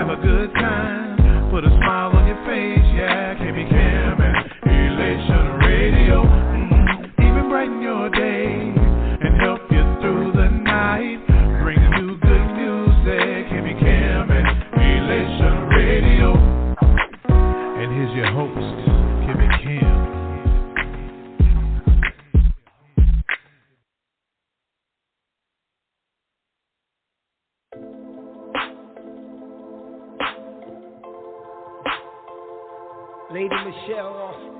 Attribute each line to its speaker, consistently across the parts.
Speaker 1: have a good time, put a smile on your face, yeah. KB Cam and Elation Radio, even brighten your day and help you through the night. Bringing you good music, KB Cam and Elation Radio. And here's your host, KB Cam.
Speaker 2: Lady Michelle Austin.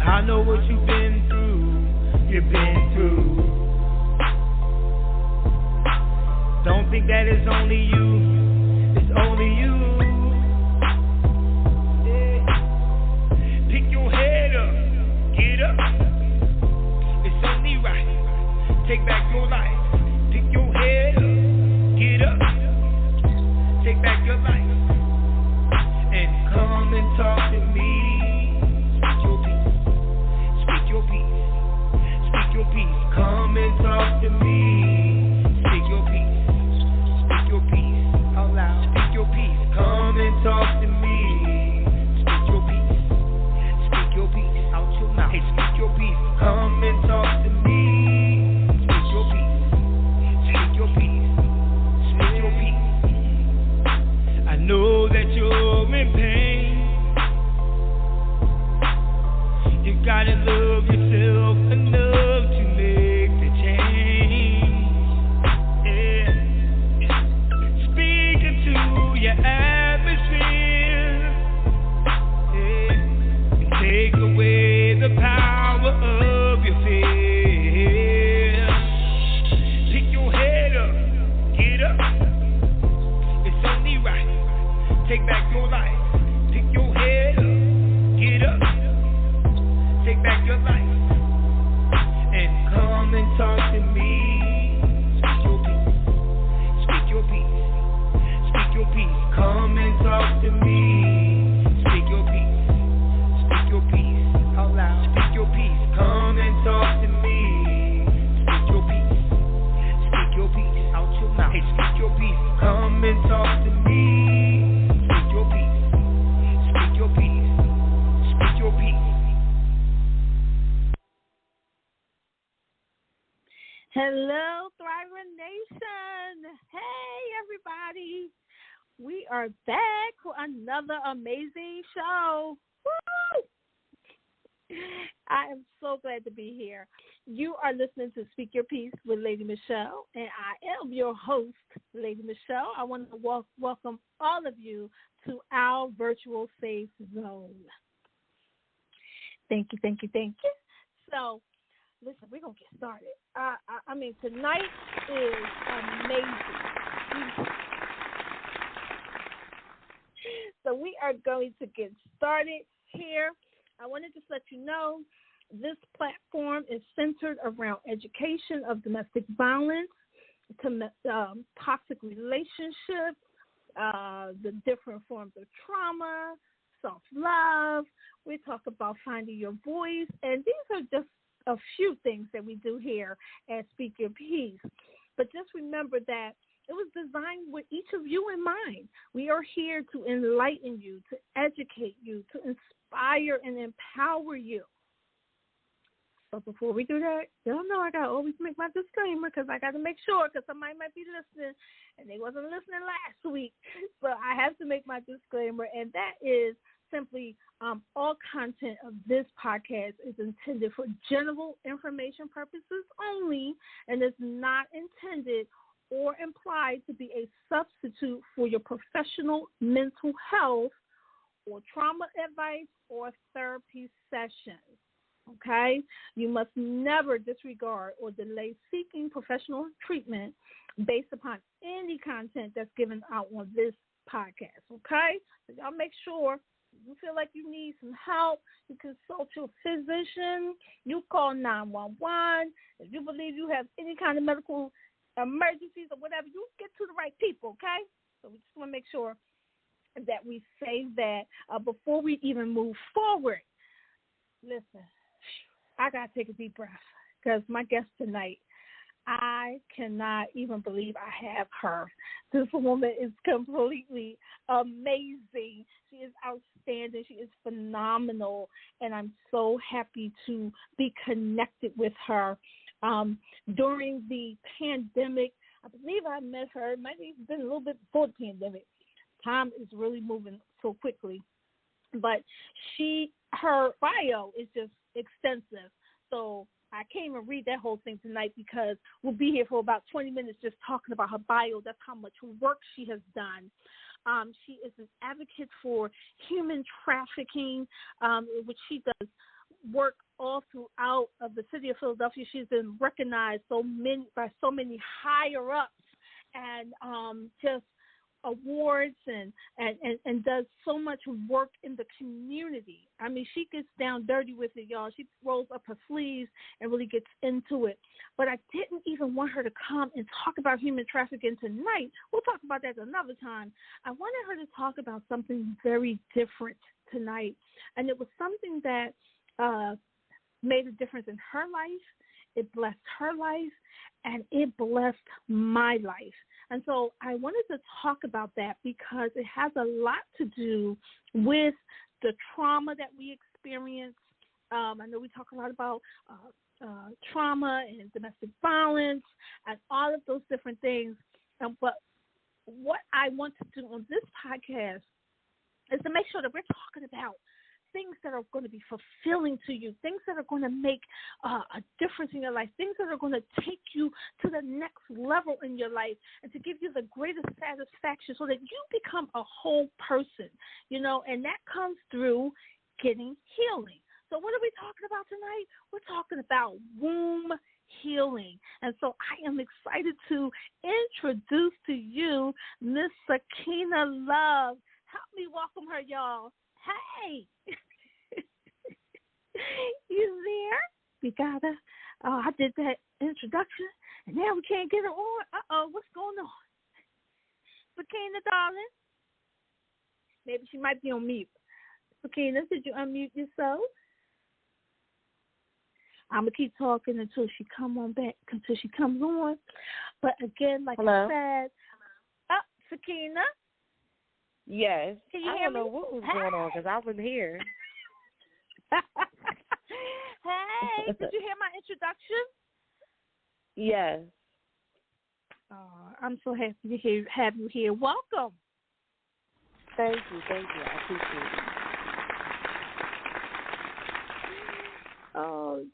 Speaker 2: I know what you've been through. Don't think that it's only you. It's only you. Yeah. Pick your head up, get up. It's only right. Take back your life. Pick your head up, get up. Take back your life. And come and talk to me. Speak your peace. Speak your peace. Come and talk to me. Speak your peace. Speak your peace. Out loud. Speak your peace. Come and talk to me. Speak your peace. Speak your peace. Out your mouth. Hey, speak your peace. Come and talk to me. Speak your peace. Speak your peace. Speak your peace. I know that you're in pain. You gotta love yourself enough to make the change. Yeah. Speak into your atmosphere. Yeah. And take away the power of your fear. Pick your head up, get up. It's only right. Take back your life. Pick your head up, get up. Take back your life and come and talk to me. Speak your peace. Speak your peace. Speak your peace. Come and talk to me. Speak your peace. Speak your peace. Out loud. Speak your peace. Come and talk to me. Speak your peace. Speak your peace. Out your mouth. Hey, speak your peace. Come and talk to me. Speak your peace. Speak your peace. Speak your peace.
Speaker 3: Hello, Thriver Nation. Hey, everybody. We are back for another amazing show. Woo! I am so glad to be here. You are listening to Speak Your Peace with Lady Michelle, and I am your host, Lady Michelle. I want to welcome all of you to our virtual safe zone. Thank you. So, listen, we're going to get started. I mean, tonight is amazing. So we are going to get started here. I wanted to let you know this platform is centered around education of domestic violence, toxic relationships, the different forms of trauma, self-love. We talk about finding your voice, and these are just a few things that we do here at Speak Your Peace. But just remember that it was designed with each of you in mind. We are here to enlighten you, to educate you, to inspire and empower you. But before we do that, y'all know I got to always make my disclaimer because I got to make sure because somebody might be listening and they wasn't listening last week. So I have to make my disclaimer, and that is simply all content of this podcast is intended for general information purposes only and is not intended or implied to be a substitute for your professional mental health or trauma advice or therapy sessions. Okay? You must never disregard or delay seeking professional treatment based upon any content that's given out on this podcast. Okay? So y'all make sure you feel like you need some help, you consult your physician, you call 911. If you believe you have any kind of medical emergencies or whatever, you get to the right people, okay? So we just want to make sure that we say that before we even move forward. Listen, I got to take a deep breath because my guest tonight, I cannot even believe I have her. This woman is completely amazing. She is outstanding. She is phenomenal, and I'm so happy to be connected with her. During the pandemic, I believe I met her. It might have been a little bit before the pandemic. Time is really moving so quickly. But her bio is just extensive. So I can't even read that whole thing tonight because we'll be here for about 20 minutes just talking about her bio. That's how much work she has done. She is an advocate for human trafficking, which she does work all throughout of the city of Philadelphia. She's been recognized by so many higher ups and just awards and does so much work in the community. I mean, she gets down dirty with it, y'all. She rolls up her sleeves and really gets into it. But I didn't even want her to come and talk about human trafficking tonight. We'll talk about that another time. I wanted her to talk about something very different tonight, and it was something that made a difference in her life. It blessed her life, and it blessed my life. And so I wanted to talk about that because it has a lot to do with the trauma that we experience. I know we talk a lot about trauma and domestic violence and all of those different things. But what I want to do on this podcast is to make sure that we're talking about things that are going to be fulfilling to you, things that are going to make a difference in your life, things that are going to take you to the next level in your life and to give you the greatest satisfaction so that you become a whole person, and that comes through getting healing. So what are we talking about tonight? We're talking about womb healing. And so I am excited to introduce to you Miss Sakina Love. Help me welcome her, y'all. Hey, you there? We gotta. I did that introduction, and now we can't get it on. What's going on? Sakina, darling. Maybe she might be on mute. Sakina, did you unmute yourself? I'm gonna keep talking until she comes on. But again, like
Speaker 4: Hello?
Speaker 3: I said, Sakina.
Speaker 4: Yes.
Speaker 3: Can you
Speaker 4: I
Speaker 3: hear
Speaker 4: don't know
Speaker 3: me?
Speaker 4: what was going on because I wasn't here.
Speaker 3: Hey, did you hear my introduction?
Speaker 4: Yes.
Speaker 3: Oh, I'm so happy to have you here. Welcome.
Speaker 4: Thank you. I appreciate it.
Speaker 3: Oh,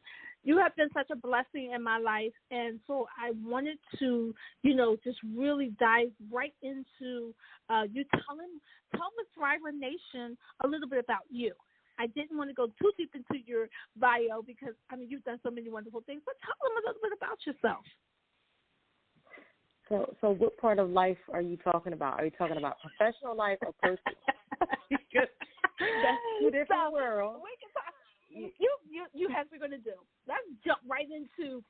Speaker 3: you have been such a blessing in my life, and so I wanted to, just really dive right into you tell the Thriver Nation a little bit about you. I didn't want to go too deep into your bio because, you've done so many wonderful things, but tell them a little bit about yourself.
Speaker 4: So what part of life are you talking about? Are you talking about professional life or personal? Because that's two different worlds.
Speaker 3: We can talk. You have what we're going to do. Let's jump right into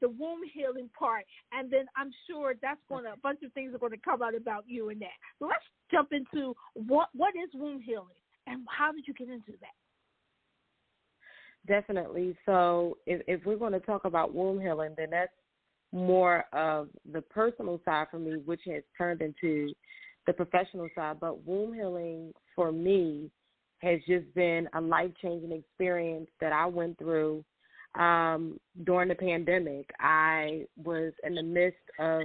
Speaker 3: the womb healing part, and then I'm sure a bunch of things are going to come out about you and that. So let's jump into what is womb healing and how did you get into that?
Speaker 4: Definitely. So if we're going to talk about womb healing, then that's more of the personal side for me, which has turned into the professional side. But womb healing for me has just been a life-changing experience that I went through during the pandemic. I was in the midst of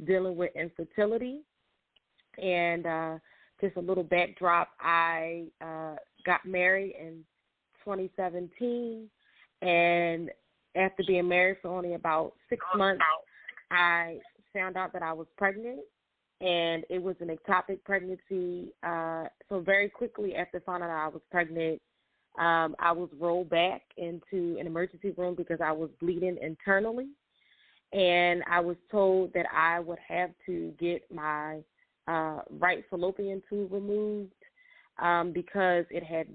Speaker 4: dealing with infertility, and just a little backdrop, I got married in 2017, and after being married for only about 6 months, I found out that I was pregnant, and it was an ectopic pregnancy. So very quickly after finding out I was pregnant, I was rolled back into an emergency room because I was bleeding internally, and I was told that I would have to get my right fallopian tube removed because it had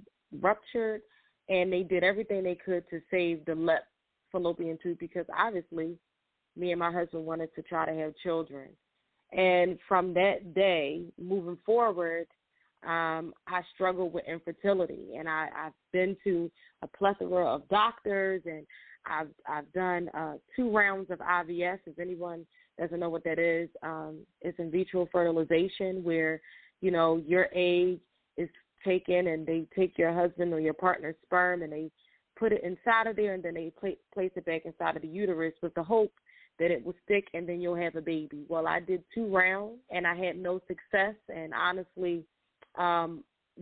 Speaker 4: ruptured, and they did everything they could to save the left fallopian tube because obviously me and my husband wanted to try to have children. And from that day, moving forward, I struggled with infertility, and I've been to a plethora of doctors, and I've done 2 rounds of IVF. If anyone doesn't know what that is, it's in Vitro Fertilization, where, you know, your egg is taken and they take your husband or your partner's sperm and they put it inside of there, and then they place it back inside of the uterus with the hope that it will stick and then you'll have a baby. Well, I did 2 rounds and I had no success, and honestly,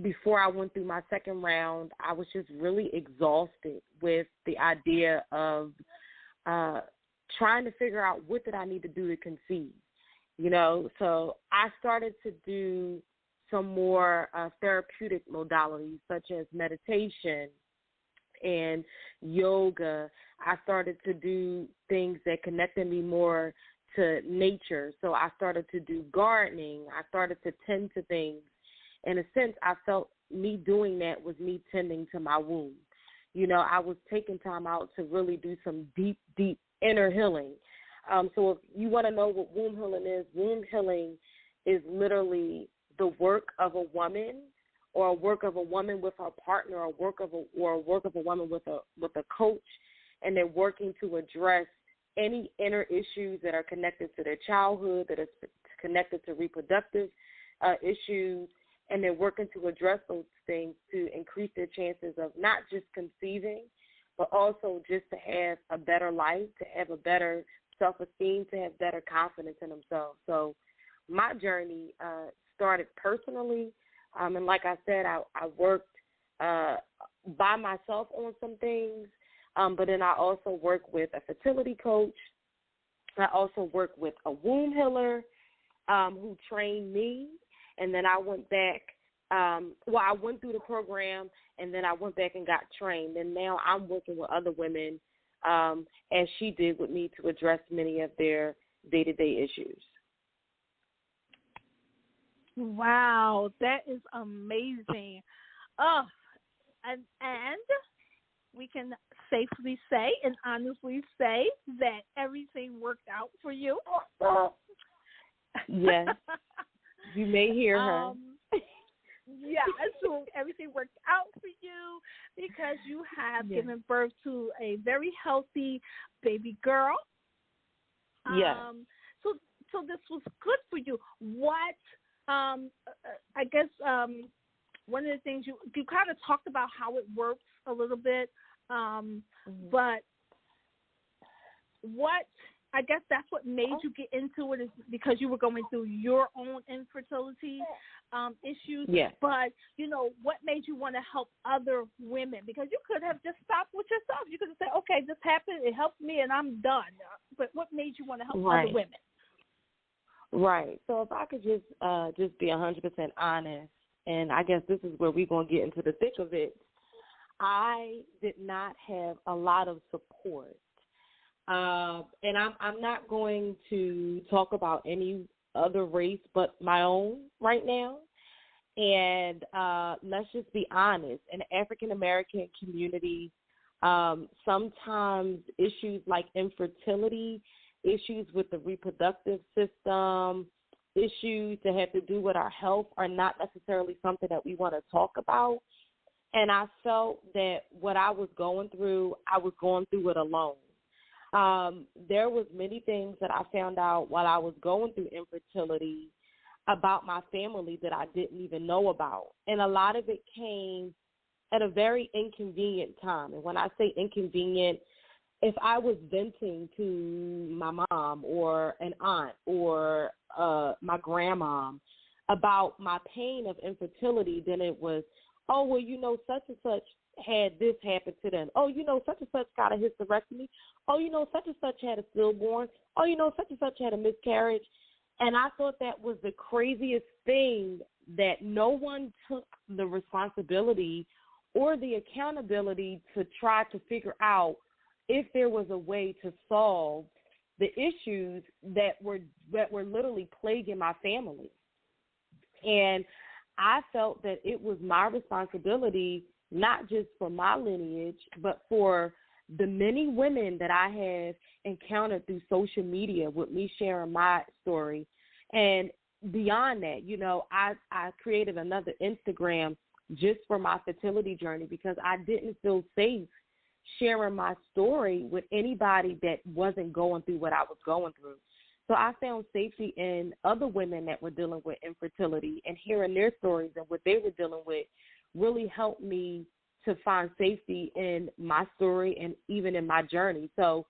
Speaker 4: before I went through my 2nd round, I was just really exhausted with the idea of trying to figure out what did I need to do to conceive, you know. So I started to do some more therapeutic modalities such as meditation and yoga. I started to do things that connected me more to nature. So I started to do gardening. I started to tend to things. In a sense, I felt me doing that was me tending to my womb. You know, I was taking time out to really do some deep, deep inner healing. So if you want to know what womb healing is literally the work of a woman, or a work of a woman with her partner, or a work of a woman with a coach, and they're working to address any inner issues that are connected to their childhood, that are connected to reproductive issues, and they're working to address those things to increase their chances of not just conceiving, but also just to have a better life, to have a better self-esteem, to have better confidence in themselves. So my journey started personally, and like I said, I worked by myself on some things, but then I also work with a fertility coach. I also work with a womb healer who trained me. And then I went back, I went through the program, and then I went back and got trained. And now I'm working with other women, as she did with me, to address many of their day-to-day issues.
Speaker 3: Wow, that is amazing. Oh, and we can safely say and honestly say that everything worked out for you.
Speaker 4: Yes. You may hear her.
Speaker 3: Yeah, so everything worked out for you because you have given birth to a very healthy baby girl.
Speaker 4: Yes.
Speaker 3: So this was good for you. What, I guess, one of the things you kind of talked about how it works a little bit, but what, I guess that's what made you get into it, is because you were going through your own infertility issues.
Speaker 4: Yes.
Speaker 3: But, you know, what made you want to help other women? Because you could have just stopped with yourself. You could have said, okay, this happened, it helped me, and I'm done. But what made you want to help other women?
Speaker 4: Right. So if I could just be 100% honest, and I guess this is where we're going to get into the thick of it, I did not have a lot of support. And I'm not going to talk about any other race but my own right now. And let's just be honest. In the African-American community, sometimes issues like infertility, issues with the reproductive system, issues that have to do with our health are not necessarily something that we want to talk about. And I felt that what I was going through it alone. There was many things that I found out while I was going through infertility about my family that I didn't even know about. And a lot of it came at a very inconvenient time. And when I say inconvenient, if I was venting to my mom or an aunt or my grandma about my pain of infertility, then it was, oh, well, you know, such and such had this happen to them. Oh, you know, such and such got a hysterectomy. Oh, you know, such and such had a stillborn. Oh, you know, such and such had a miscarriage. And I thought that was the craziest thing, that no one took the responsibility or the accountability to try to figure out if there was a way to solve the issues that were literally plaguing my family. And I felt that it was my responsibility, not just for my lineage, but for the many women that I have encountered through social media with me sharing my story. And beyond that, you know, I created another Instagram just for my fertility journey because I didn't feel safe sharing my story with anybody that wasn't going through what I was going through. So I found safety in other women that were dealing with infertility, and hearing their stories and what they were dealing with really helped me to find safety in my story and even in my journey. So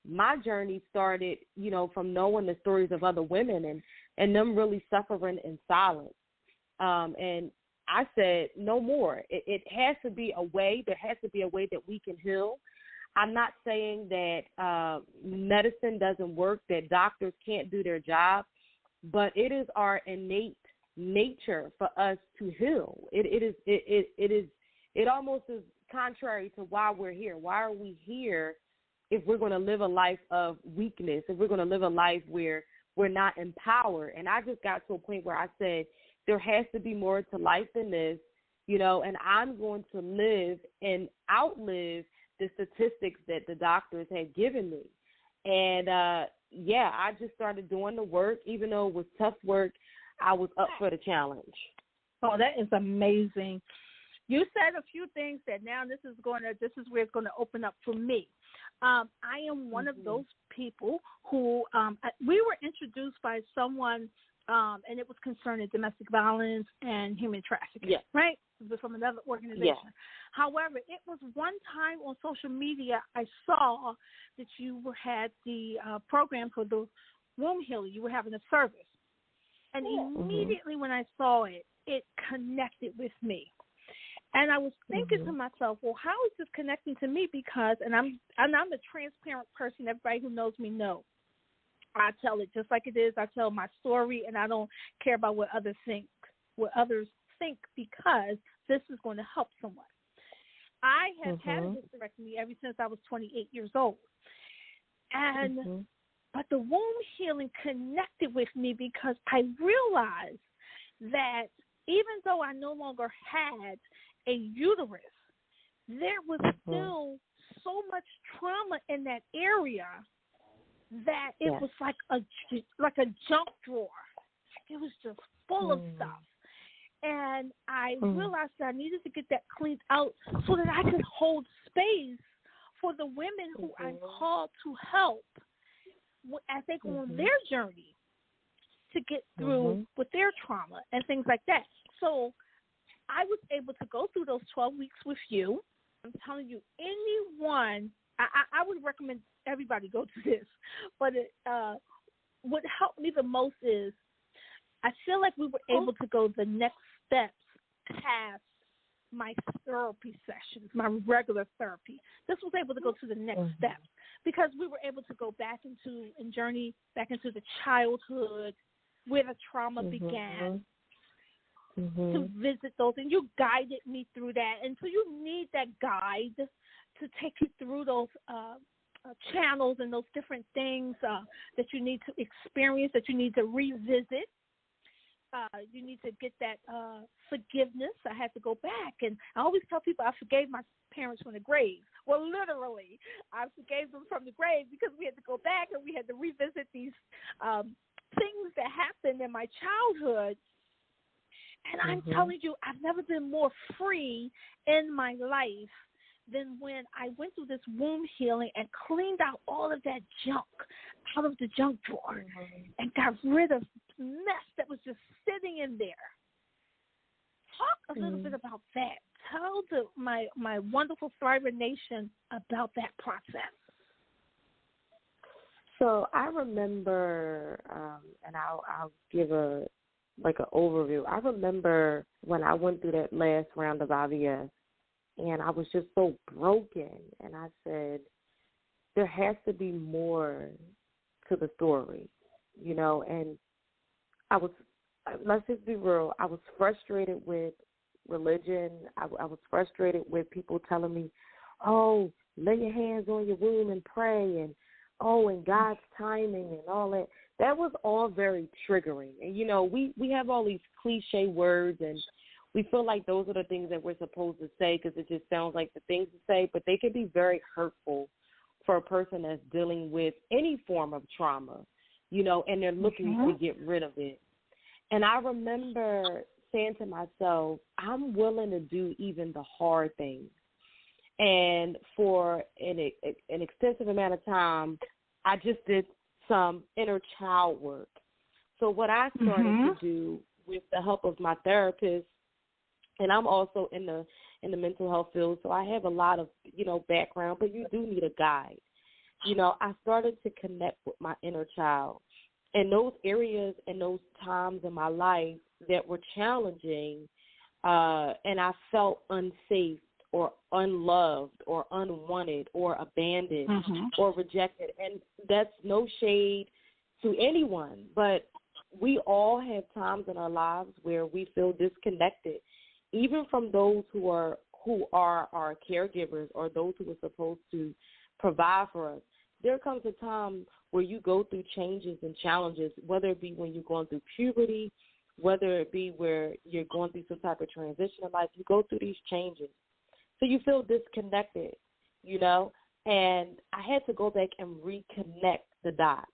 Speaker 4: my journey started, you know, from knowing the stories of other women and them really suffering in silence. And I said, no more. It has to be a way. There has to be a way that we can heal. I'm not saying that medicine doesn't work, that doctors can't do their job, but it is our innate nature for us to heal. It almost is contrary to why we're here. Why are we here if we're going to live a life of weakness, if we're going to live a life where we're not empowered? And I just got to a point where I said, there has to be more to life than this, you know, and I'm going to live and outlive the statistics that the doctors had given me. And, I just started doing the work. Even though it was tough work, I was up for the challenge.
Speaker 3: Oh, that is amazing. You said a few things that now this is where it's going to open up for me. I am one of those people who we were introduced by someone, and it was concerning domestic violence and human trafficking, right? It was from another organization. Yeah. However, it was one time on social media I saw that you had the program for the womb healing. You were having a service. And immediately when I saw it, it connected with me. And I was thinking to myself, well, how is this connecting to me? Because, and I'm a transparent person. Everybody who knows me knows. I tell it just like it is. I tell my story, and I don't care about what others think, because this is going to help someone. I have had a hysterectomy ever since I was 28 years old. And but the womb healing connected with me because I realized that even though I no longer had a uterus, there was still so much trauma in that area that it was like a junk drawer. It was just full of stuff. And I realized that I needed to get that cleaned out so that I could hold space for the women who I'm called to help as they go on their journey to get through with their trauma and things like that. So I was able to go through those 12 weeks with you. I'm telling you, anyone, I would recommend everybody go to this. But what helped me the most is I feel like we were able to go the next steps past my therapy sessions, my regular therapy. This was able to go to the next steps because we were able to go back into and journey back into the childhood where the trauma began. To visit those, and you guided me through that. And so you need that guide to take you through those channels and those different things that you need to experience, that you need to revisit. You need to get that forgiveness. I had to go back, and I always tell people I forgave my parents from the grave. Well, literally, I forgave them from the grave because we had to go back and we had to revisit these things that happened in my childhood. And I'm telling you, I've never been more free in my life than when I went through this womb healing and cleaned out all of that junk out of the junk drawer and got rid of mess that was just sitting in there. Talk a little bit about that. Tell my wonderful Thriver Nation about that process.
Speaker 4: So I remember, and I'll give an overview. I remember when I went through that last round of IVF, and I was just so broken, and I said, there has to be more to the story, you know, and let's just be real, I was frustrated with religion. I was frustrated with people telling me, oh, lay your hands on your womb and pray, and in God's timing and all that. That was all very triggering. And, you know, we have all these cliche words, and we feel like those are the things that we're supposed to say because it just sounds like the things to say, but they can be very hurtful for a person that's dealing with any form of trauma, and they're looking to get rid of it. And I remember saying to myself, I'm willing to do even the hard things. And for an extensive amount of time, I just did some inner child work. So what I started to do with the help of my therapist, and I'm also in the mental health field, so I have a lot of, background, but you do need a guide. I started to connect with my inner child. And those areas and those times in my life that were challenging, and I felt unsafe or unloved or unwanted or abandoned or rejected. And that's no shade to anyone, but we all have times in our lives where we feel disconnected, even from those who are our caregivers or those who are supposed to provide for us. There comes a time where you go through changes and challenges, whether it be when you're going through puberty, whether it be where you're going through some type of transition in life, you go through these changes. So you feel disconnected, and I had to go back and reconnect the dots.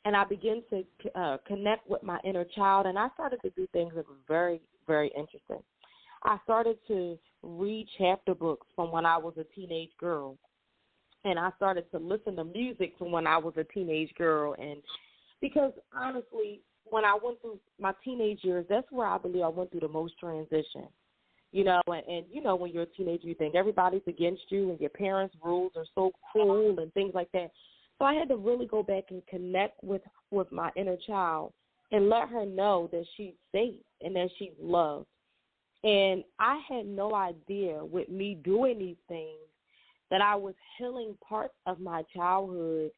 Speaker 4: And I began to connect with my inner child, and I started to do things that were very, very interesting. I started to read chapter books from when I was a teenage girl, and I started to listen to music from when I was a teenage girl. And because, honestly, when I went through my teenage years, that's where I believe I went through the most transition. And when you're a teenager, you think everybody's against you and your parents' rules are so cruel and things like that. So I had to really go back and connect with my inner child and let her know that she's safe and that she's loved. And I had no idea with me doing these things that I was healing parts of my childhood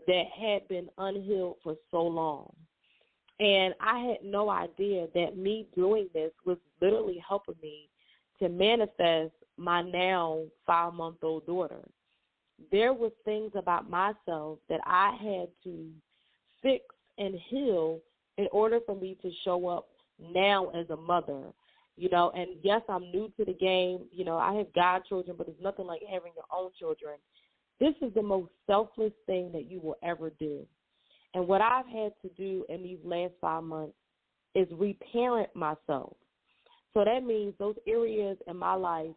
Speaker 4: that had been unhealed for so long. And I had no idea that me doing this was literally helping me to manifest my now 5-month-old daughter. There was things about myself that I had to fix and heal in order for me to show up now as a mother. And yes, I'm new to the game. I have godchildren, but it's nothing like having your own children. This is the most selfless thing that you will ever do. And what I've had to do in these last 5 months is reparent myself. So that means those areas in my life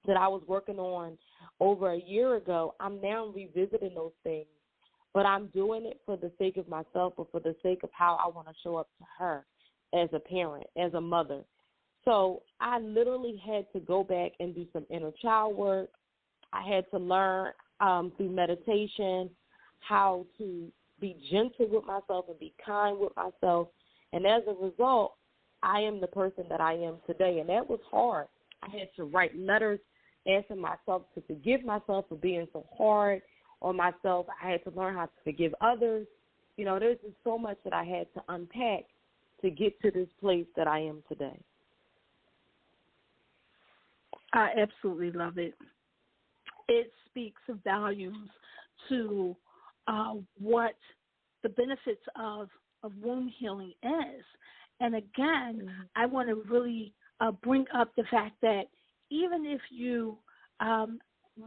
Speaker 4: that I was working on over a year ago, I'm now revisiting those things, but I'm doing it for the sake of myself or for the sake of how I want to show up to her as a parent, as a mother. So I literally had to go back and do some inner child work. I had to learn through meditation how to be gentle with myself and be kind with myself. And as a result, I am the person that I am today. And that was hard. I had to write letters asking myself to forgive myself for being so hard on myself. I had to learn how to forgive others. There's just so much that I had to unpack to get to this place that I am today.
Speaker 3: I absolutely love it. It speaks volumes to what the benefits of womb healing is. And again, I want to really bring up the fact that even if you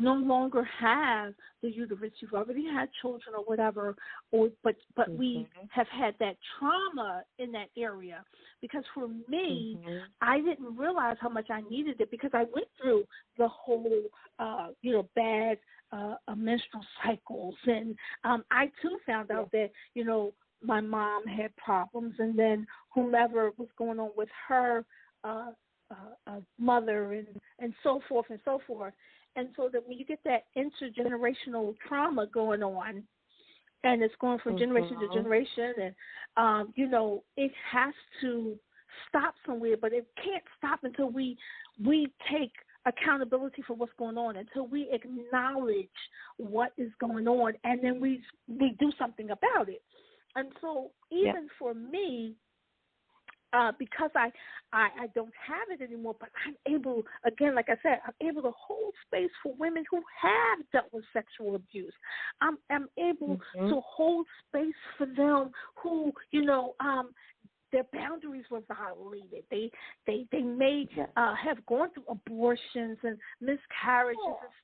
Speaker 3: no longer have the uterus, you've already had children or whatever, but we have had that trauma in that area. Because for me, I didn't realize how much I needed it because I went through the whole, bad menstrual cycles. And I, too, found out that, my mom had problems, and then whomever was going on with her mother and so forth and so forth. And so that when you get that intergenerational trauma going on, and it's going from generation to generation, and, it has to stop somewhere, but it can't stop until we take accountability for what's going on, until we acknowledge what is going on, and then we do something about it. And so even for me, because I don't have it anymore, but I'm able, again, like I said, I'm able to hold space for women who have dealt with sexual abuse. I'm able to hold space for them who, their boundaries were violated. They may have gone through abortions and miscarriages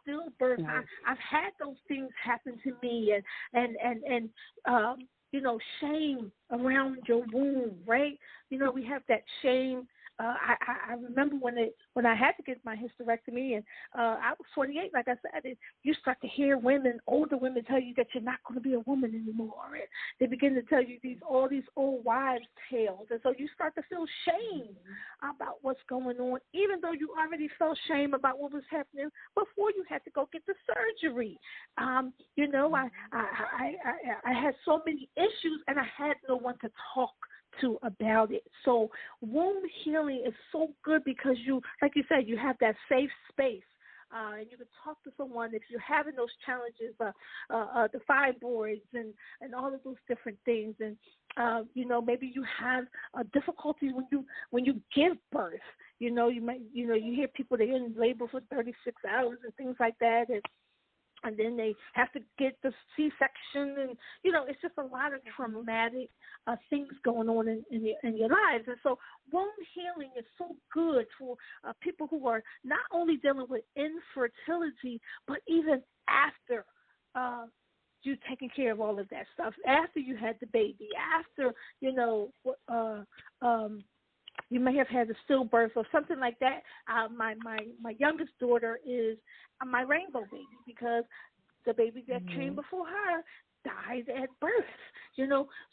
Speaker 3: and stillbirth. I've had those things happen to me, and shame around your womb, right? We have that shame. I remember when I had to get my hysterectomy, and I was 28, like I said, and you start to hear older women tell you that you're not going to be a woman anymore, and they begin to tell you all these old wives' tales, and so you start to feel shame about what's going on, even though you already felt shame about what was happening before you had to go get the surgery. I had so many issues, and I had no one to talk to about it. So womb healing is so good because you, like you said, you have that safe space. And you can talk to someone if you're having those challenges, the fibroids and all of those different things. And, maybe you have difficulties when you give birth. You hear people, they're in labor for 36 hours and things like that. And then they have to get the C-section, and it's just a lot of traumatic things going on in your lives. And so, womb healing is so good for people who are not only dealing with infertility, but even after you taking care of all of that stuff, after you had the baby, after you may have had a stillbirth or something like that. My youngest daughter is my rainbow baby because the baby that came before her died at birth.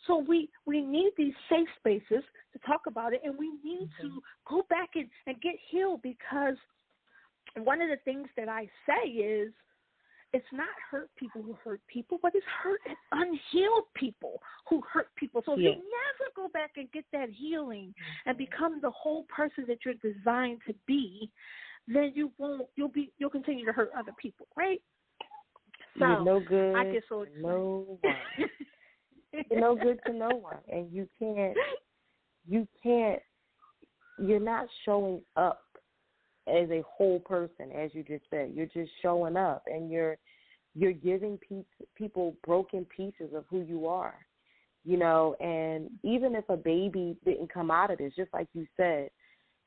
Speaker 3: So we need these safe spaces to talk about it, and we need to go back and get healed, because one of the things that I say is, it's not hurt people who hurt people, but it's hurt and unhealed people who hurt people. So if you never go back and get that healing and become the whole person that you're designed to be, then you'll continue to hurt other people, right? So
Speaker 4: you're no good.
Speaker 3: I get so excited.
Speaker 4: No one. You're no good to no one, and you're not showing up as a whole person, as you just said. You're just showing up, and you're giving people broken pieces of who you are, and even if a baby didn't come out of this, just like you said,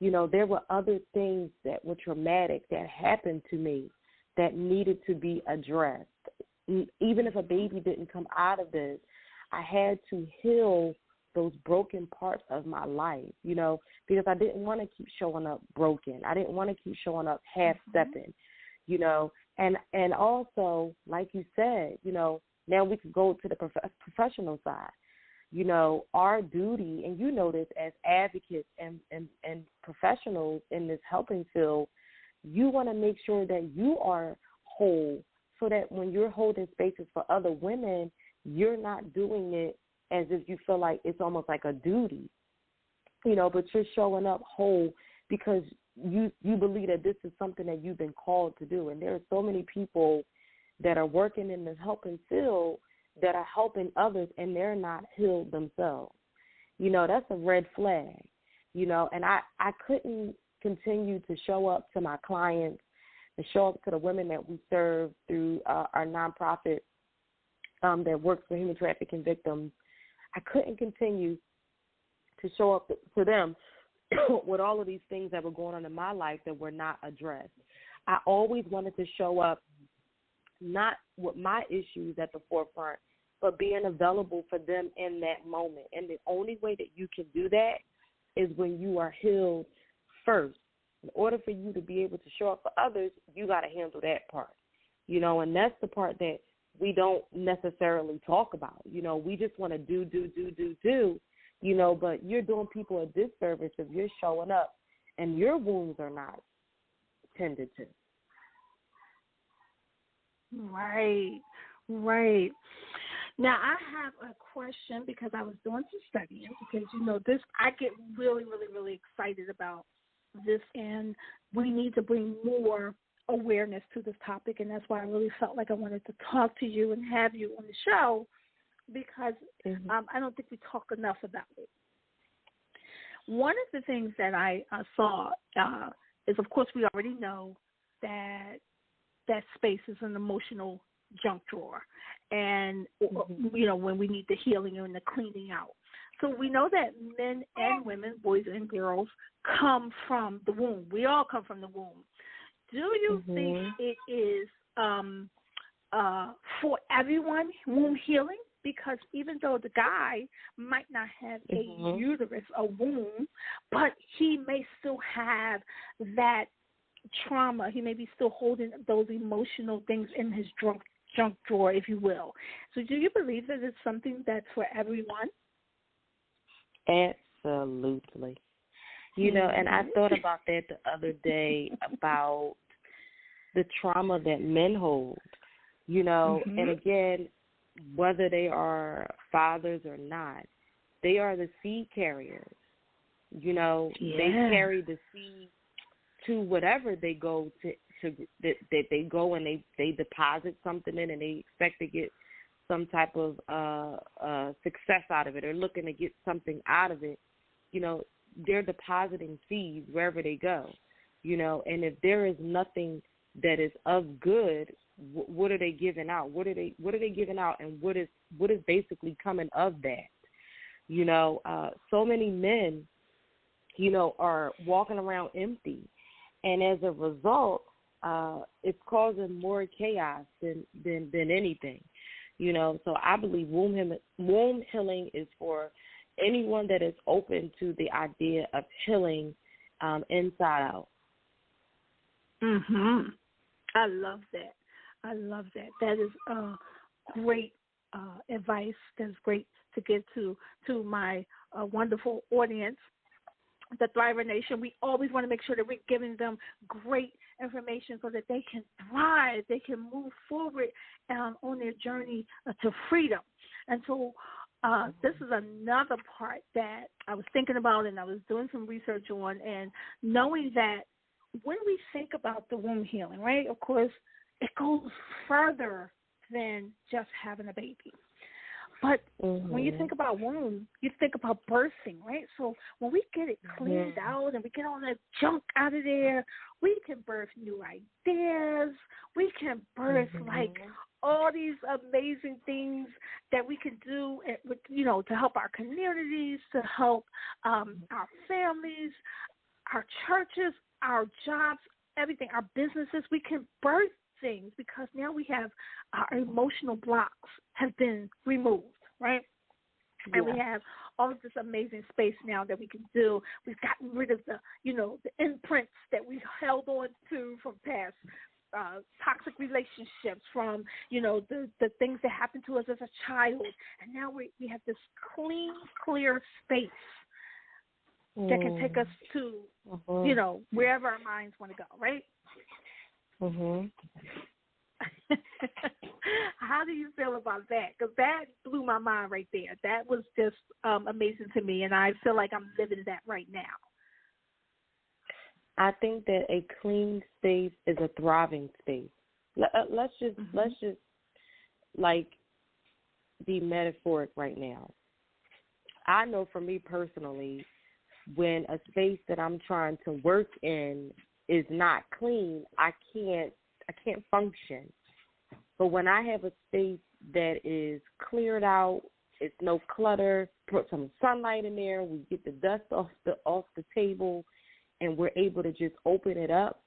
Speaker 4: there were other things that were traumatic that happened to me that needed to be addressed. Even if a baby didn't come out of this, I had to heal those broken parts of my life, because I didn't want to keep showing up broken. I didn't want to keep showing up half-stepping, and also, like you said, now we could go to the professional side. Our duty, and you know this as advocates and professionals in this helping field, you want to make sure that you are whole, so that when you're holding spaces for other women, you're not doing it as if you feel like it's almost like a duty, but you're showing up whole because you believe that this is something that you've been called to do. And there are so many people that are working in the helping field that are helping others, and they're not healed themselves. That's a red flag, and I couldn't continue to show up to my clients and show up to the women that we serve through our nonprofit that works for human trafficking victims. I couldn't continue to show up to them with all of these things that were going on in my life that were not addressed. I always wanted to show up not with my issues at the forefront, but being available for them in that moment. And the only way that you can do that is when you are healed first. In order for you to be able to show up for others, you got to handle that part, and that's the part that we don't necessarily talk about. We just want to do, but you're doing people a disservice if you're showing up and your wounds are not tended to.
Speaker 3: Right. Now, I have a question because I was doing some studying because, this, I get really, really, really excited about this, and we need to bring more awareness to this topic, and that's why I really felt like I wanted to talk to you and have you on the show because I don't think we talk enough about it. One of the things that I saw is, of course, we already know that space is an emotional junk drawer, and when we need the healing and the cleaning out. So we know that men and women, boys and girls, come from the womb. We all come from the womb. Do you think it is for everyone, womb healing? Because even though the guy might not have a uterus, a womb, but he may still have that trauma. He may be still holding those emotional things in his junk drawer, if you will. So do you believe that it's something that's for everyone?
Speaker 4: Absolutely. You know, and I thought about that the other day about the trauma that men hold, you know, and again, whether they are fathers or not, they are the seed carriers. You know, they carry the seed to whatever they go to that they go and they deposit something in and they expect to get some type of success out of it or looking to get something out of it. You know, they're depositing seeds wherever they go. You know, and if there is nothing that is of good, what are they giving out? What are they giving out, and what is basically coming of that? You know, so many men, you know, are walking around empty, and as a result, it's causing more chaos than anything. You know, so I believe womb healing is for anyone that is open to the idea of healing inside out.
Speaker 3: I love that. That is great advice. That's great to give to my wonderful audience, the Thriver Nation. We always want to make sure that we're giving them great information so that they can thrive, they can move forward on their journey to freedom. And so this is another part that I was thinking about and I was doing some research on, and knowing that when we think about the womb healing, right, of course, it goes further than just having a baby. But when you think about womb, you think about birthing, right? So when we get it cleaned out and we get all that junk out of there, we can birth new ideas. We can birth like all these amazing things that we can do, you know, to help our communities, to help our families, our churches, our jobs, everything, our businesses. We can birth things because now we have our emotional blocks have been removed, right? And we have all of this amazing space now that we can do. We've gotten rid of the, you know, the imprints that we held on to from past toxic relationships, from, you know, the things that happened to us as a child. And now we have this clean, clear space that can take us to, you know, wherever our minds want to go, right? How do you feel about that? Because that blew my mind right there. That was just amazing to me, and I feel like I'm living that right now.
Speaker 4: I think that a clean space is a thriving space. Let's just like be metaphoric right now. I know for me personally, when a space that I'm trying to work in is not clean, I can't function. But when I have a space that is cleared out, it's no clutter, put some sunlight in there, we get the dust off the table, and we're able to just open it up,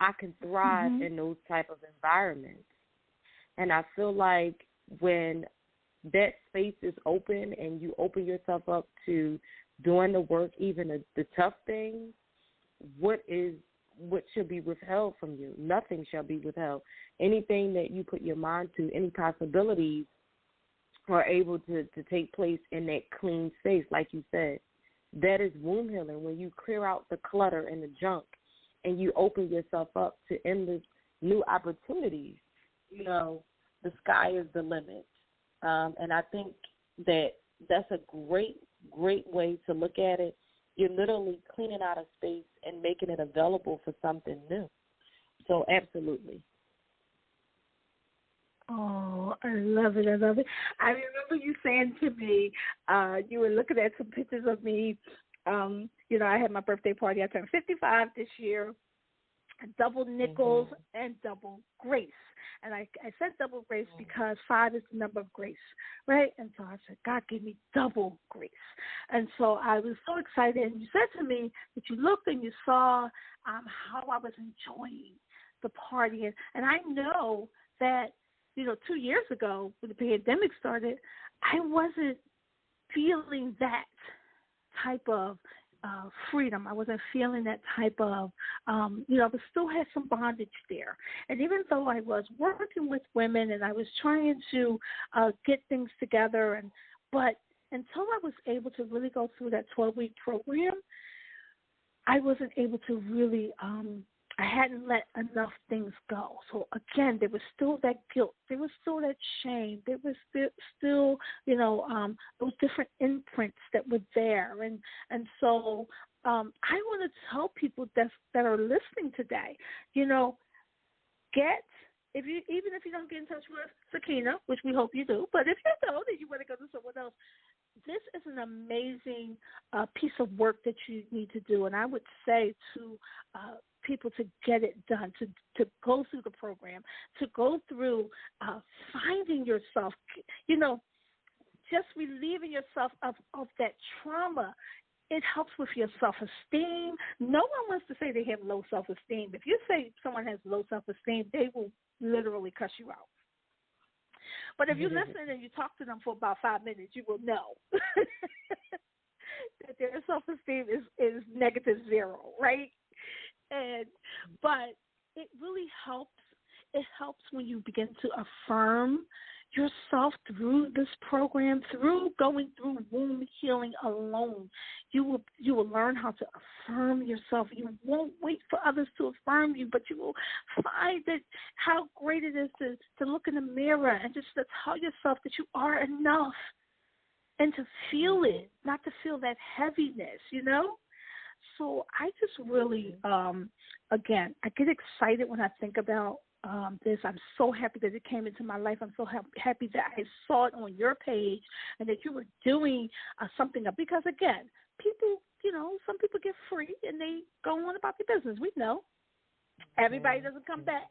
Speaker 4: I can thrive in those type of environments. And I feel like when that space is open and you open yourself up to doing the work, even the tough things, what should be withheld from you? Nothing shall be withheld. Anything that you put your mind to, any possibilities are able to take place in that clean space, like you said. That is womb healing, when you clear out the clutter and the junk and you open yourself up to endless new opportunities. You know, the sky is the limit. And I think that that's a great way to look at it. You're literally cleaning out a space and making it available for something new. So absolutely.
Speaker 3: Oh, I love it. I remember you saying to me, you were looking at some pictures of me. You know, I had my birthday party. I turned 55 this year, double nickels and double grace. And I said double grace because 5 is the number of grace, right? And so I said, God, give me double grace. And so I was so excited. And you said to me that you looked and you saw how I was enjoying the party. And I know that, 2 years ago when the pandemic started, I wasn't feeling that type of freedom. I wasn't feeling that type of, I still had some bondage there. And even though I was working with women and I was trying to get things together, but until I was able to really go through that 12-week program, I wasn't able to really, I hadn't let enough things go. So again, there was still that guilt. There was still that shame. There was still, those different imprints that were there. And so I want to tell people that are listening today, even if you don't get in touch with Sakina, which we hope you do, but if you don't and you want to go to someone else, this is an amazing piece of work that you need to do. And I would say to people to get it done, to go through the program, to go through finding yourself, just relieving yourself of that trauma. It helps with your self-esteem. No one wants to say they have low self-esteem. If you say someone has low self-esteem, they will literally cuss you out. But if you listen and you talk to them for about 5 minutes, you will know that their self-esteem is -0, right? But it really helps. It helps when you begin to affirm yourself through this program, through going through womb healing alone. You will learn how to affirm yourself. You won't wait for others to affirm you, but you will find that how great it is to look in the mirror and just to tell yourself that you are enough and to feel it, not to feel that heaviness, So I just really, again, I get excited when I think about this. I'm so happy that it came into my life. I'm so happy that I saw it on your page and that you were doing something. Because, again, people, some people get free and they go on about their business. We know. Everybody doesn't come back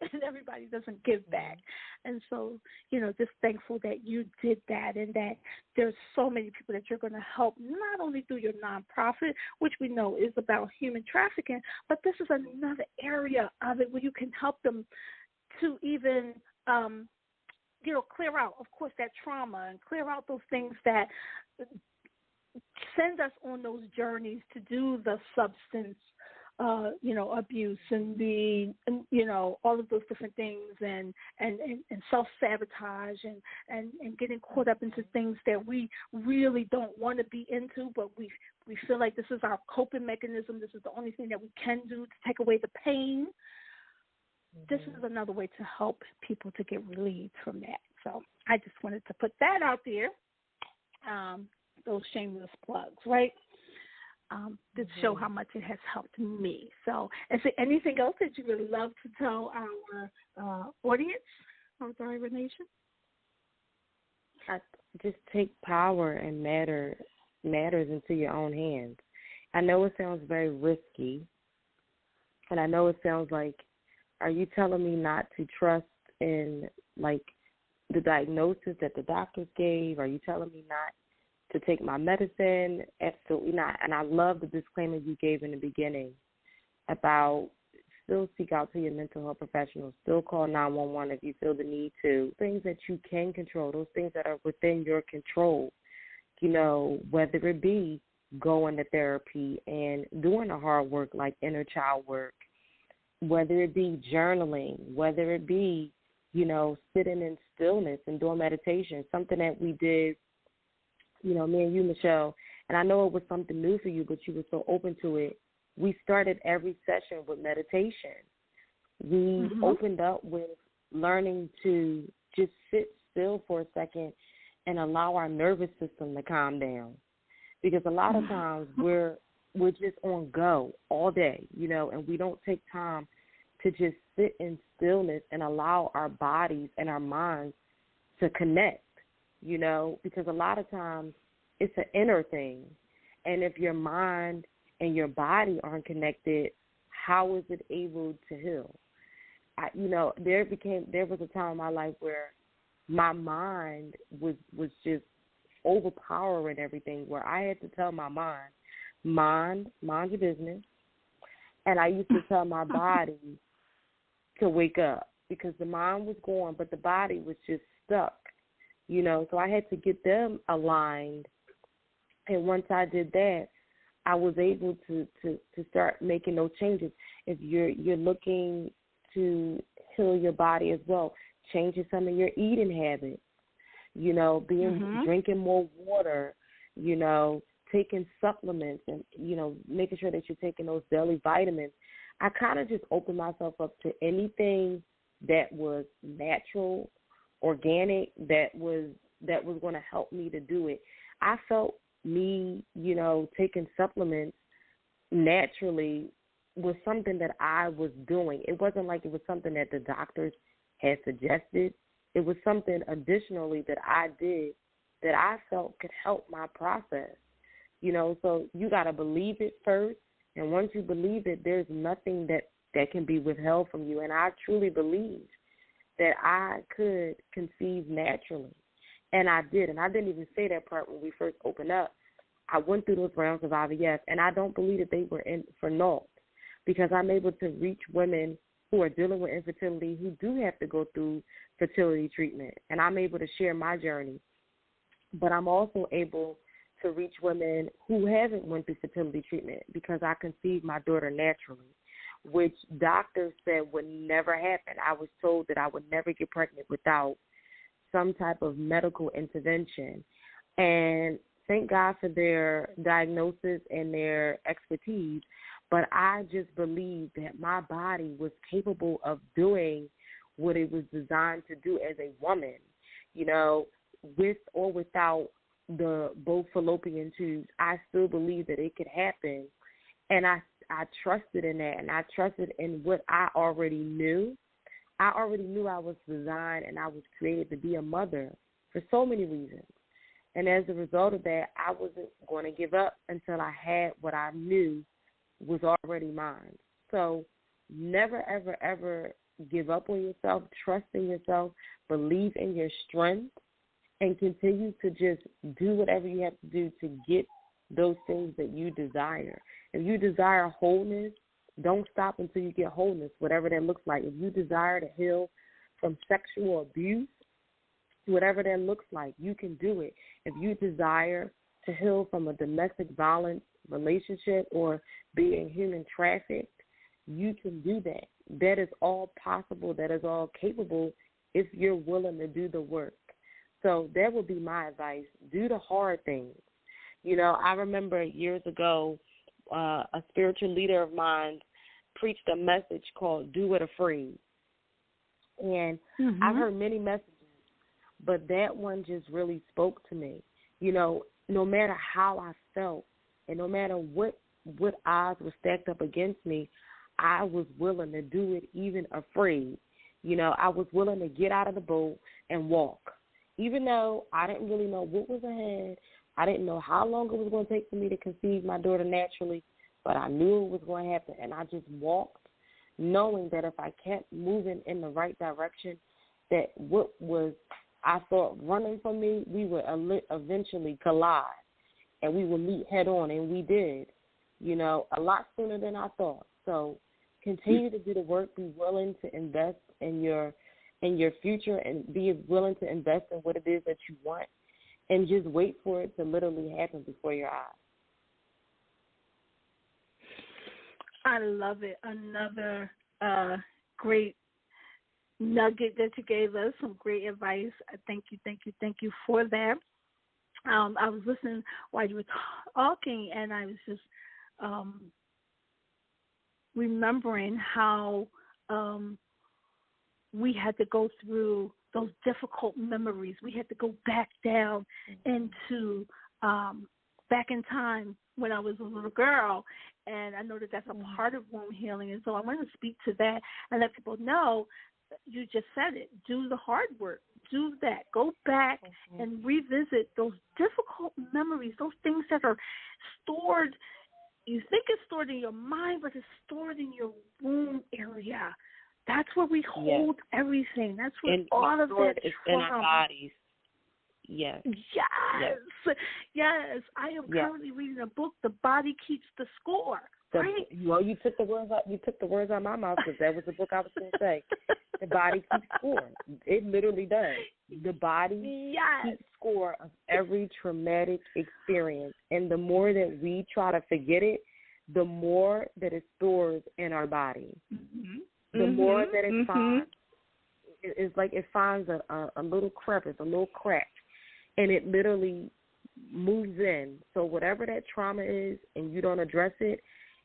Speaker 3: and everybody doesn't give back. And so, just thankful that you did that and that there's so many people that you're going to help, not only through your nonprofit, which we know is about human trafficking, but this is another area of it where you can help them to even, clear out, of course, that trauma and clear out those things that send us on those journeys to do the substance abuse and all of those different things and self-sabotage and getting caught up into things that we really don't want to be into, but we feel like this is our coping mechanism. This is the only thing that we can do to take away the pain. This is another way to help people to get relieved from that. So I just wanted to put that out there, those shameless plugs, right? To show how much it has helped me. So is there anything else that you really love to tell our audience of Thyroid Nation?
Speaker 4: Just take power and matters into your own hands. I know it sounds very risky, and I know it sounds like, are you telling me not to trust in, the diagnosis that the doctors gave? Are you telling me not to take my medicine? Absolutely not. And I love the disclaimer you gave in the beginning about still seek out to your mental health professionals, still call 911 if you feel the need to. Things that you can control, those things that are within your control, whether it be going to therapy and doing the hard work like inner child work, whether it be journaling, whether it be, sitting in stillness and doing meditation, something that we did, me and you, Michelle, and I know it was something new for you, but you were so open to it. We started every session with meditation. We opened up with learning to just sit still for a second and allow our nervous system to calm down. Because a lot of times we're just on go all day, and we don't take time to just sit in stillness and allow our bodies and our minds to connect, because a lot of times it's an inner thing. And if your mind and your body aren't connected, how is it able to heal? there was a time in my life where my mind was just overpowering everything, where I had to tell my mind your business, and I used to tell my body to wake up, because the mind was going, but the body was just stuck, So I had to get them aligned, and once I did that, I was able to start making those changes. If you're looking to heal your body as well, changing some of your eating habits, drinking more water, taking supplements, and making sure that you're taking those daily vitamins. I kind of just opened myself up to anything that was natural, organic, that was going to help me to do it. I felt me, taking supplements naturally was something that I was doing. It wasn't like it was something that the doctors had suggested. It was something additionally that I did that I felt could help my process. So you got to believe it first, and once you believe it, there's nothing that can be withheld from you. And I truly believe that I could conceive naturally, and I did. And I didn't even say that part when we first opened up. I went through those rounds of IVF, and I don't believe that they were for naught, because I'm able to reach women who are dealing with infertility, who do have to go through fertility treatment, and I'm able to share my journey. But I'm also able to reach women who haven't went through fertility treatment, because I conceived my daughter naturally, which doctors said would never happen. I was told that I would never get pregnant without some type of medical intervention. And thank God for their diagnosis and their expertise, but I just believed that my body was capable of doing what it was designed to do as a woman, with or without both fallopian tubes. I still believe that it could happen, and I trusted in that, and I trusted in what I already knew. I already knew I was designed and I was created to be a mother for so many reasons. And as a result of that, I wasn't going to give up until I had what I knew was already mine. So never, ever, ever give up on yourself. Trust in yourself. Believe in your strength, and continue to just do whatever you have to do to get those things that you desire. If you desire wholeness, don't stop until you get wholeness, whatever that looks like. If you desire to heal from sexual abuse, whatever that looks like, you can do it. If you desire to heal from a domestic violence relationship or being human trafficked, you can do that. That is all possible. That is all capable if you're willing to do the work. So that would be my advice. Do the hard things. I remember years ago, a spiritual leader of mine preached a message called "Do It Afraid." And I've heard many messages, but that one just really spoke to me. No matter how I felt and no matter what odds were stacked up against me, I was willing to do it even afraid. I was willing to get out of the boat and walk. Even though I didn't really know what was ahead, I didn't know how long it was going to take for me to conceive my daughter naturally, but I knew it was going to happen, and I just walked, knowing that if I kept moving in the right direction, that what was, I thought, running from me, we would eventually collide, and we would meet head on, and we did, a lot sooner than I thought. So continue to do the work, be willing to invest in your future, and be willing to invest in what it is that you want, and just wait for it to literally happen before your eyes.
Speaker 3: I love it. Another great nugget that you gave us, some great advice. Thank you for that. I was listening while you were talking, and I was just remembering how we had to go through those difficult memories. We had to go back down into back in time when I was a little girl, and I know that that's a part of womb healing, and so I want to speak to that and let people know. You just said it. Do the hard work. Do that. Go back and revisit those difficult memories, those things that are stored. You think it's stored in your mind, but it's stored in your womb area. That's where we hold everything. That's where all of that
Speaker 4: is in our bodies. Yes.
Speaker 3: Yes. I am currently reading a book, The Body Keeps the Score. Right?
Speaker 4: Well, you took the words out of my mouth, because that was the book I was going to say. The body keeps score. It literally does. The body keeps score of every traumatic experience. And the more that we try to forget it, the more that it stores in our body. The more that it finds, it's like it finds a little crevice, a little crack, and it literally moves in. So whatever that trauma is and you don't address it,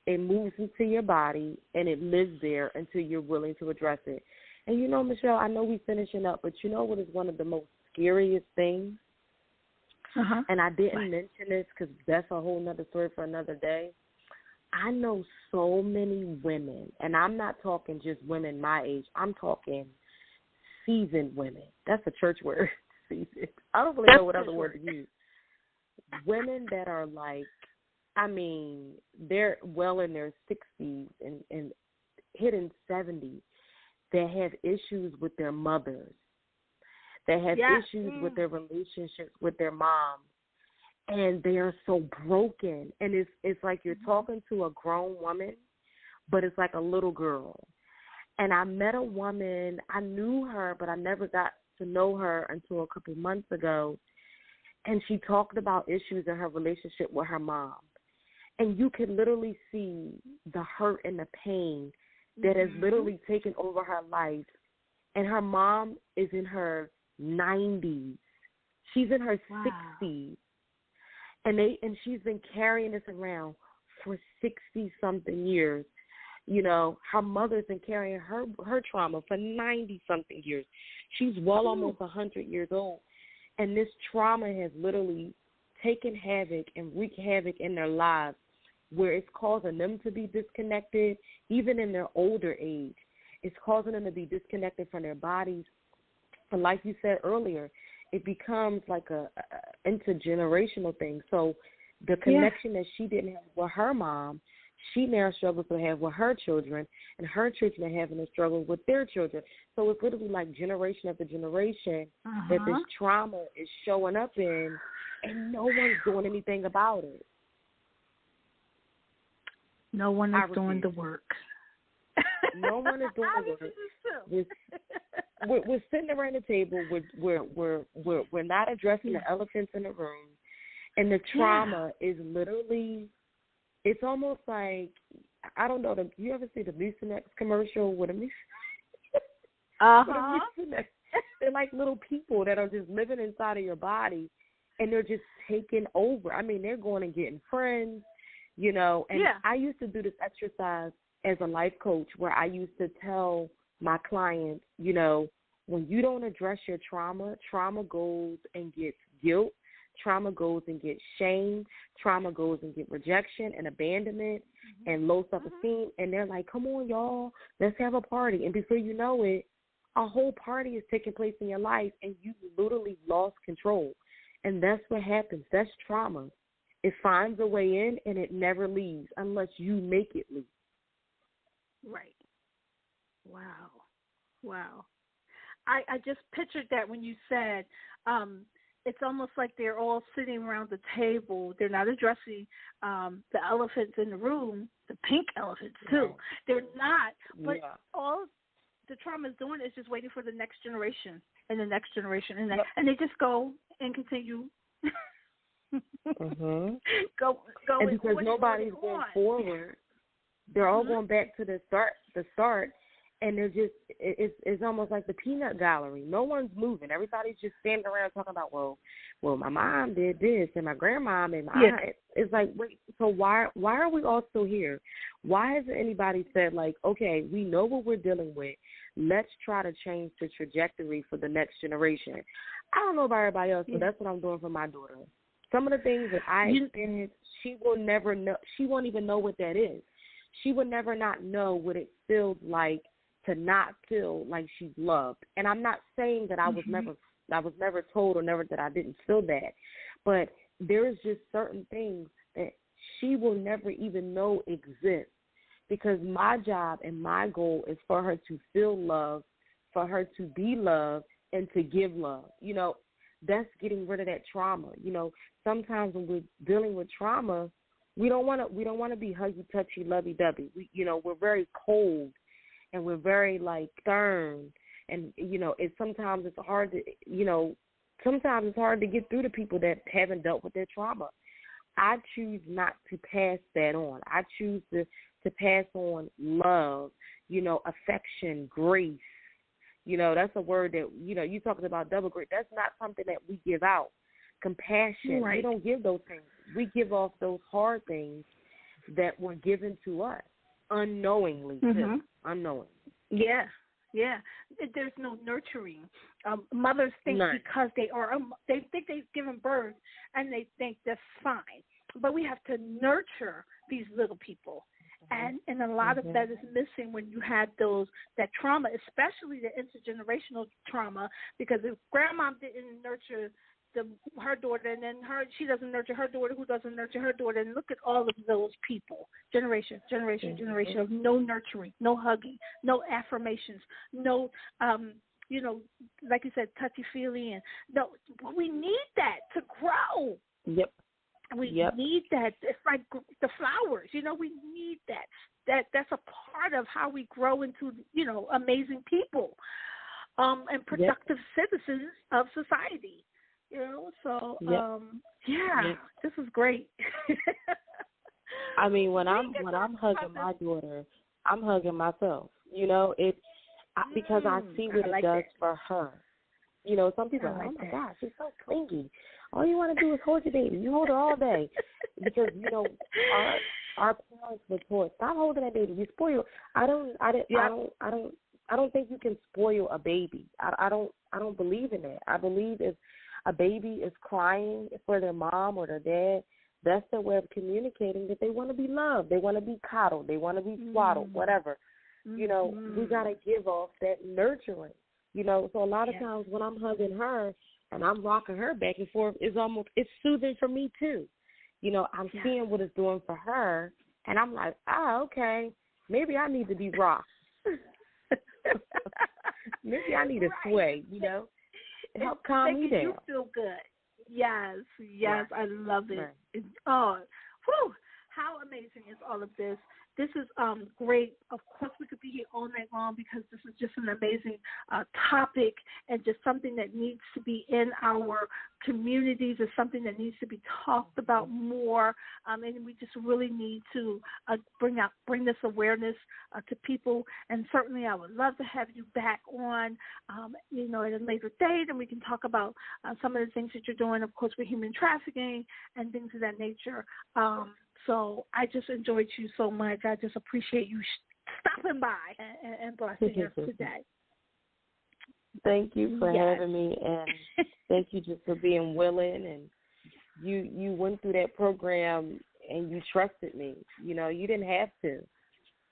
Speaker 4: it moves into your body, and it lives there until you're willing to address it. And you know, Michelle, I know we're finishing up, but you know what is one of the most scariest things? And I didn't mention this because that's a whole nother story for another day. I know so many women, and I'm not talking just women my age. I'm talking seasoned women. That's a church word, seasoned. I don't really know what other word to use. Women that are like, I mean, they're well in their 60s and hitting 70s that have issues with their mothers, that have issues with their relationships with their moms, and they are so broken. And it's like you're talking to a grown woman, but it's like a little girl. And I met a woman, I knew her, but I never got to know her until a couple months ago, and she talked about issues in her relationship with her mom. And you can literally see the hurt and the pain that has literally taken over her life. And her mom is in her 90s. She's in her 60s. And she's been carrying this around for 60-something years. You know, her mother's been carrying her trauma for 90-something years. She's well almost 100 years old. And this trauma has literally taken havoc and wreaked havoc in their lives, where it's causing them to be disconnected, even in their older age. It's causing them to be disconnected from their bodies. And like you said earlier, it becomes like a intergenerational thing. So the connection that she didn't have with her mom, she now struggles to have with her children, and her children are having to struggle with their children. So it's literally like generation after generation that this trauma is showing up in, and no one's doing anything about it.
Speaker 3: No one is doing the work.
Speaker 4: No one is doing the work. We're sitting around the table. We're not addressing the elephants in the room, and the trauma is literally. It's almost like, I don't know. You ever see the Mucinex commercial with a Mucinex? They're like little people that are just living inside of your body, and they're just taking over. I mean, they're going and getting friends. You know, and I used to do this exercise as a life coach where I used to tell my clients, you know, when you don't address your trauma, trauma goes and gets guilt, trauma goes and gets shame, trauma goes and gets rejection and abandonment and low self-esteem. And they're like, come on, y'all, let's have a party. And before you know it, a whole party is taking place in your life, and you literally lost control. And that's what happens. That's trauma. It finds a way in, and it never leaves unless you make it leave.
Speaker 3: Right. Wow. I just pictured that when you said it's almost like they're all sitting around the table. They're not addressing the elephants in the room, the pink elephants, too. Right. They're not. But all the trauma is doing is just waiting for the next generation and the next generation. And they just go and continue. Go
Speaker 4: and because nobody's going forward, they're all going back to the start, and they're just it's almost like the peanut gallery. No one's moving. Everybody's just standing around talking about, well, my mom did this, and my grandmom, and my aunt. It's like, wait, so why are we all still here? Why hasn't anybody said, like, okay, we know what we're dealing with. Let's try to change the trajectory for the next generation. I don't know about everybody else, but that's what I'm doing for my daughter. Some of the things that I experienced, she will never know. She won't even know what that is. She will never not know what it feels like to not feel like she's loved. And I'm not saying that I was never told or never that I didn't feel that. But there is just certain things that she will never even know exist because my job and my goal is for her to feel love, for her to be loved, and to give love. You know, that's getting rid of that trauma. You know, sometimes when we're dealing with trauma, we don't want to be huggy, touchy, lovey dovey. We're very cold, and we're very like stern, and sometimes it's hard to get through to people that haven't dealt with their trauma. I choose not to pass that on. I choose to pass on love, affection, grace. That's a word that, you talking about double grace. That's not something that we give out. Compassion.
Speaker 3: Right.
Speaker 4: We don't give those things. We give off those hard things that were given to us unknowingly, too. Unknowingly.
Speaker 3: Yeah. Yeah, there's no nurturing. Mothers think because they think they've given birth and they think that's fine. But we have to nurture these little people. And a lot of that is missing when you had that trauma, especially the intergenerational trauma, because if grandma didn't nurture her daughter, and then she doesn't nurture her daughter, who doesn't nurture her daughter, and look at all of those people, generation of no nurturing, no hugging, no affirmations, no, like you said, touchy-feely, and no, we need that to grow.
Speaker 4: Yep.
Speaker 3: We need that. It's like the flowers, we need that. That's a part of how we grow into, amazing people, and productive citizens of society. This is great.
Speaker 4: I mean, when I'm hugging my daughter, I'm hugging myself. Because I see what it does for her. Some people are like, oh my gosh, she's so clingy. All you want to do is hold your baby. You hold her all day, because our parents were taught, stop holding that baby. You spoil. I don't think you can spoil a baby. I don't believe in that. I believe if a baby is crying for their mom or their dad, that's their way of communicating that they want to be loved. They want to be coddled. They want to be swaddled, whatever. We got to give off that nurturing. So a lot of times when I'm hugging her and I'm rocking her back and forth, it's soothing for me too. I'm seeing what it's doing for her, and I'm like, okay, maybe I need to be rocked. Maybe I need to sway, help calm me down.
Speaker 3: You feel good. Yes, right. I love it.
Speaker 4: Right.
Speaker 3: How amazing is all of this? This is great. Of course, we could be here all night long because this is just an amazing topic and just something that needs to be in our communities. It's something that needs to be talked about more, and we just really need to bring this awareness to people. And certainly, I would love to have you back on, at a later date, and we can talk about some of the things that you're doing, of course, with human trafficking and things of that nature. So I just enjoyed you so much. I just appreciate you stopping by and blessing us today.
Speaker 4: Thank you for having me, and thank you just for being willing. And you went through that program and you trusted me. You didn't have to,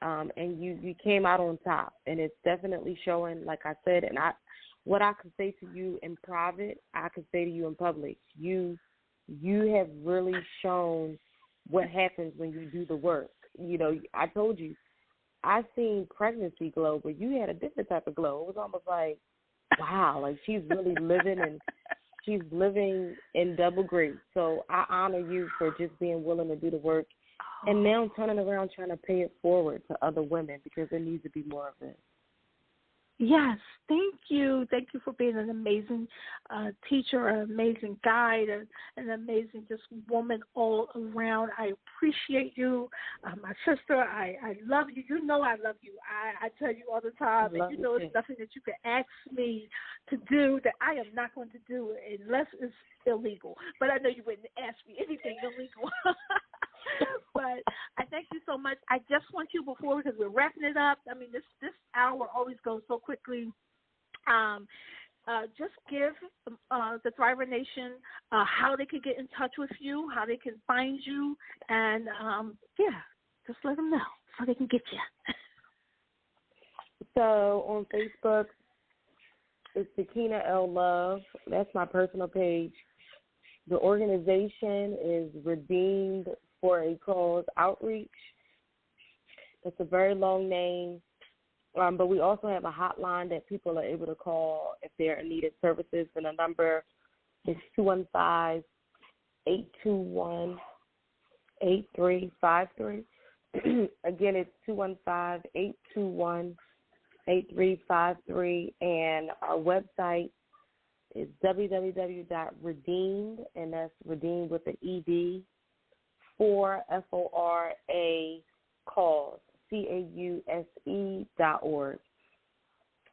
Speaker 4: and you came out on top. And it's definitely showing, like I said. And what I could say to you in private, I could say to you in public. You have really shown what happens when you do the work. I told you, I seen pregnancy glow, but you had a different type of glow. It was almost like, wow, like she's really living, and she's living in double grace. So I honor you for just being willing to do the work, and now turning around trying to pay it forward to other women, because there needs to be more of it.
Speaker 3: Yes, thank you. Thank you for being an amazing teacher, an amazing guide, an amazing just woman all around. I appreciate you. My sister, I love you. You know I love you. I tell you all the time, and it's nothing that you can ask me to do that I am not going to do unless it's illegal. But I know you wouldn't ask me anything illegal. But I thank you so much. I just want you, before, because we're wrapping it up, I mean, this hour always goes so quickly, just give the Thriver Nation how they can get in touch with you, how they can find you, and, just let them know so they can get you.
Speaker 4: So on Facebook, it's Sakina L. Love. That's my personal page. The organization is Redeemed for a Cause Outreach. It's a very long name, but we also have a hotline that people are able to call if they're in need of services, and the number is 215-821-8353. Again, it's 215-821-8353, and our website is www.redeemed, and that's redeemed with an ED, for FORA cause, CAUSE.org.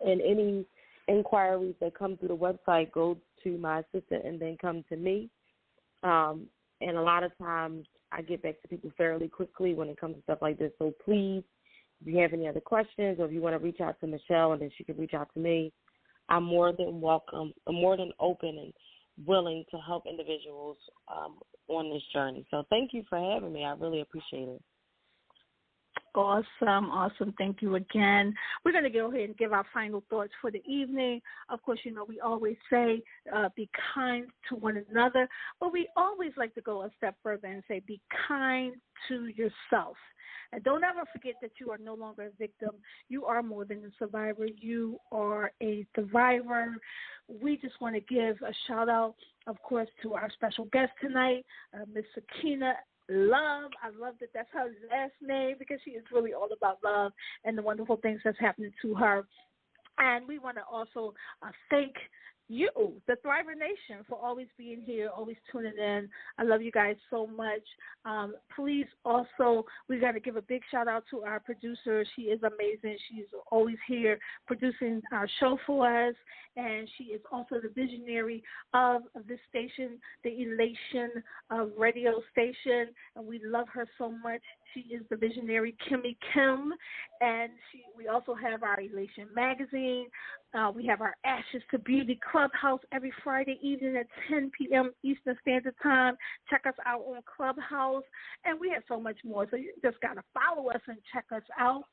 Speaker 4: And any inquiries that come through the website go to my assistant and then come to me. And a lot of times I get back to people fairly quickly when it comes to stuff like this. So please, if you have any other questions or if you want to reach out to Michelle and then she can reach out to me, I'm more than welcome. I'm more than open and willing to help individuals on this journey. So thank you for having me. I really appreciate it.
Speaker 3: Awesome. Thank you again. We're going to go ahead and give our final thoughts for the evening. Of course, you know, we always say be kind to one another, but we always like to go a step further and say be kind to yourself. And don't ever forget that you are no longer a victim. You are more than a survivor. You are a thriver. We just want to give a shout-out, of course, to our special guest tonight, Miss Sakina Love. I love that that's her last name because she is really all about love and the wonderful things that's happening to her. And we want to also thank you, the Thriver Nation, for always being here, always tuning in. I love you guys so much. Please also, we got to give a big shout out to our producer. She is amazing. She's always here producing our show for us, and she is also the visionary of this station, the Elation radio station, and we love her so much. She is the visionary Kimmy Kim, and we also have our Elation magazine. We have our Ashes to Beauty Clubhouse every Friday evening at 10 p.m. Eastern Standard Time. Check us out on Clubhouse, and we have so much more. So you just got to follow us and check us out.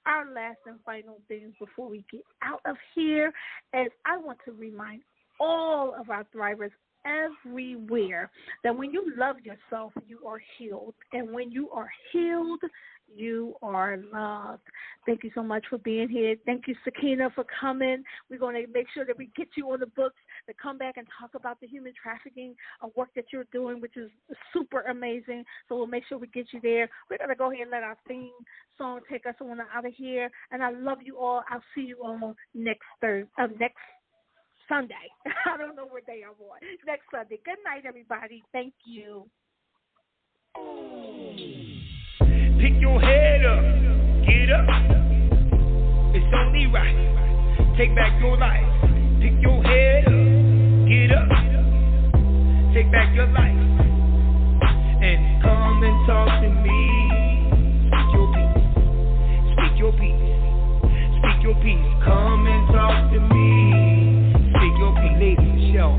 Speaker 3: Our last and final things before we get out of here is I want to remind all of our thrivers everywhere that when you love yourself, you are healed. And when you are healed, you are loved. Thank you so much for being here. Thank you, Sakina, for coming. We're going to make sure that we get you on the books to come back and talk about the human trafficking work that you're doing, which is super amazing. So we'll make sure we get you there. We're going to go ahead and let our theme song take us on out of here. And I love you all. I'll see you all next Sunday. I don't know what day I'm on. Next Sunday. Good night, everybody. Thank you.
Speaker 2: Pick your head up, get up. It's only right. Take back your life. Pick your head up, get up. Take back your life. And come and talk to me. Speak your peace. Speak your peace. Speak your peace. Come and talk to me. Speak your peace. Lady Michelle.